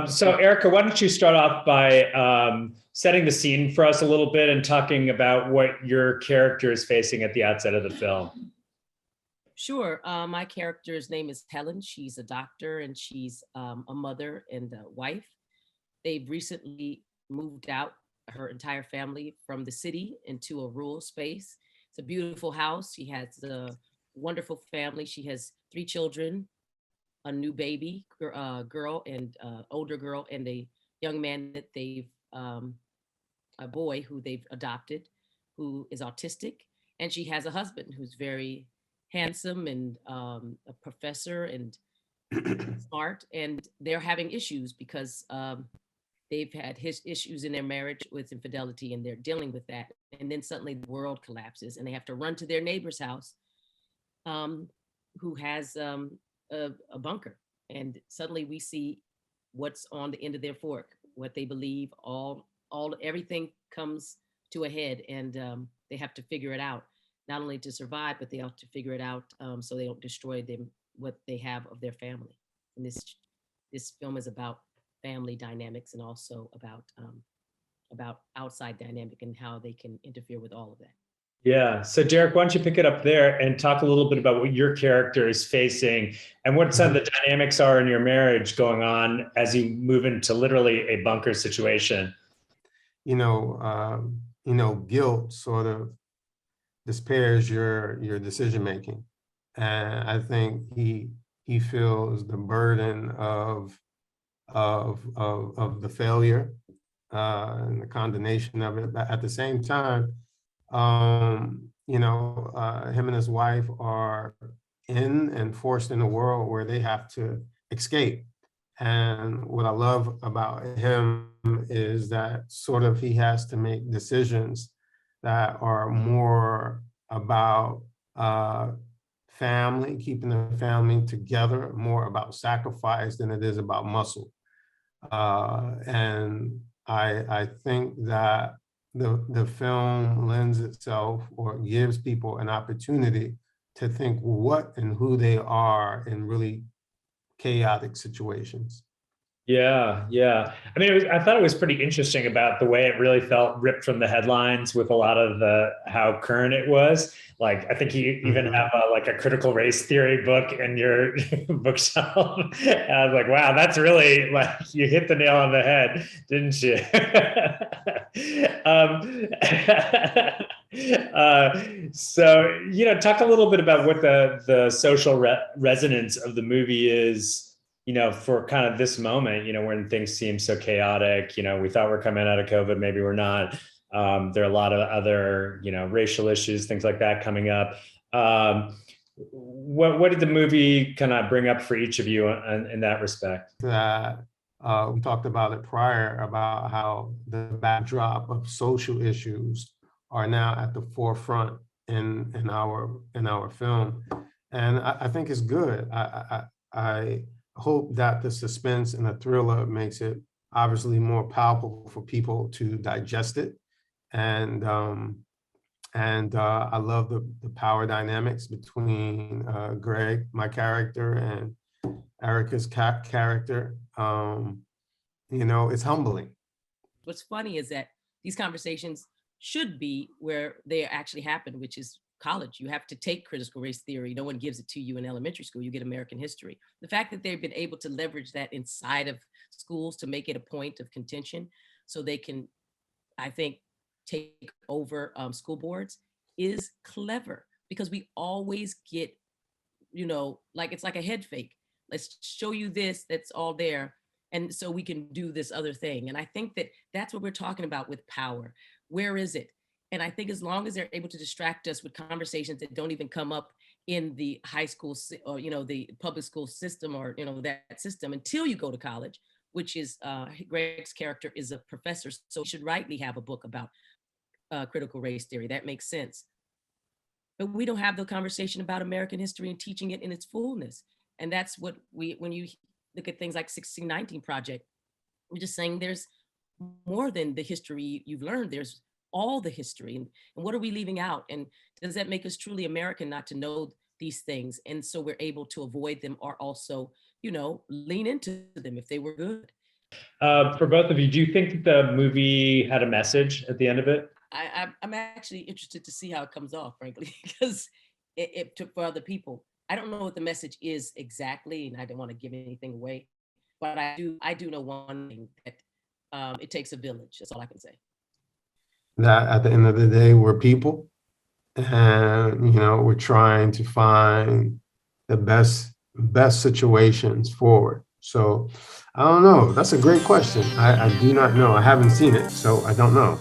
So Erika, why don't you start off by setting the scene for us a little bit and talking about what your character is facing at the outset of the film? Sure. My character's name is Helen. She's a doctor and she's a mother and a wife. They've recently moved out, her entire family, from the city into a rural space. It's a beautiful house. She has a wonderful family. She has three children, a new baby girl and older girl, and a young man that a boy who they've adopted, who is autistic. And she has a husband who's very handsome and a professor and smart. And they're having issues because they've had his issues in their marriage with infidelity, and they're dealing with that. And then suddenly the world collapses, and they have to run to their neighbor's house, who has a bunker. And suddenly we see what's on the end of their fork, what they believe, all everything comes to a head, and they have to figure it out, not only to survive, but they have to figure it out so they don't destroy what they have of their family. And this film is about family dynamics and also about outside dynamic and how they can interfere with all of that. Yeah. So Derek, why don't you pick it up there and talk a little bit about what your character is facing and what some of the dynamics are in your marriage going on as you move into literally a bunker situation? Guilt sort of despairs your decision making, and I think he feels the burden of the failure and the condemnation of it. But at the same time, him and his wife are in and forced in a world where they have to escape. And what I love about him is that sort of he has to make decisions that are more about family, keeping the family together, more about sacrifice than it is about muscle. And I think that the film lends itself or gives people an opportunity to think what and who they are in really chaotic situations. Yeah, yeah. I mean, I thought it was pretty interesting about the way it really felt ripped from the headlines with a lot of how current it was. Like, I think you even have a critical race theory book in your bookshelf. And I was like, wow, that's really like you hit the nail on the head, didn't you? Talk a little bit about what the social resonance of the movie is, for kind of this moment, when things seem so chaotic. We thought we're coming out of COVID, maybe we're not. There are a lot of other, racial issues, things like that coming up. What did the movie kind of bring up for each of you in that respect? That we talked about it prior, about how the backdrop of social issues are now at the forefront in our film, and I think it's good. I hope that the suspense and the thriller makes it obviously more palpable for people to digest it. And I love the power dynamics between Greg, my character, and Erika's character. It's humbling. What's funny is that these conversations should be where they actually happen, which is college. You have to take critical race theory. No one gives it to you in elementary school. You get American history. The fact that they've been able to leverage that inside of schools to make it a point of contention so they can, I think, take over school boards is clever, because we always get, like it's like a head fake. Let's show you this, that's all there. And so we can do this other thing. And I think that that's what we're talking about with power. Where is it? And I think as long as they're able to distract us with conversations that don't even come up in the high school or, the public school system or, that system until you go to college, which is Greg's character is a professor. So he should rightly have a book about critical race theory. That makes sense. But we don't have the conversation about American history and teaching it in its fullness. And that's what when you look at things like 1619 Project, we're just saying there's more than the history you've learned. There's all the history. And what are we leaving out? And does that make us truly American not to know these things? And so we're able to avoid them or also, lean into them if they were good. For both of you, do you think that the movie had a message at the end of it? I'm actually interested to see how it comes off, frankly, because it took for other people. I don't know what the message is exactly, and I didn't want to give anything away, but I do know one thing, that it takes a village. That's all I can say. That at the end of the day, we're people, and we're trying to find the best situations forward. So I don't know. That's a great question. I do not know. I haven't seen it, so I don't know.